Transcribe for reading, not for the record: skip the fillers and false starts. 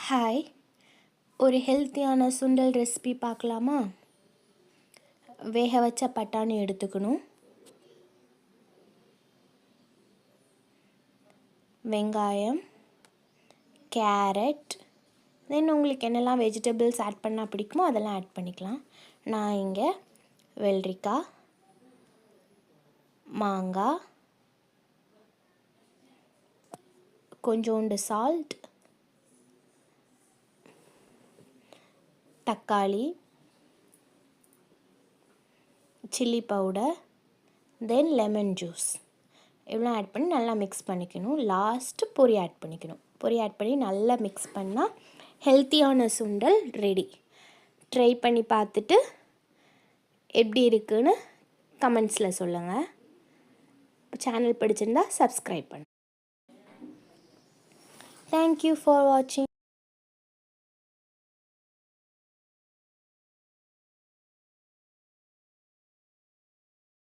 Hi, ஒரு ஹெல்த்தியான சுண்டல் recipe பார்க்கலாமா? வேக வச்ச பட்டாணி எடுத்துக்கணும், வெங்காயம், கேரட், தென் உங்களுக்கு என்னெல்லாம் வெஜிடபிள்ஸ் ஆட் பண்ணால் பிடிக்குமோ அதெல்லாம் ஆட் பண்ணிக்கலாம். நான் இங்கே வெள்ளரிக்காய், மாங்காய், கொஞ்சோண்டு சால்ட், தக்காளி, சில்லி பவுடர், தென் லெமன் ஜூஸ் இவ்வளோ ஆட் பண்ணி நல்லா மிக்ஸ் பண்ணிக்கணும். லாஸ்ட்டு பொரி ஆட் பண்ணிக்கணும். பொரி ஆட் பண்ணி நல்லா மிக்ஸ் பண்ணால் ஹெல்த்தியான சுண்டல் ரெடி. ட்ரை பண்ணி பார்த்துட்டு எப்படி இருக்குன்னு கமெண்ட்ஸில் சொல்லுங்கள். சேனல் பிடிச்சிருந்தா சப்ஸ்கிரைப் பண்ணுங்கள். தேங்க்யூ ஃபார் வாட்சிங்.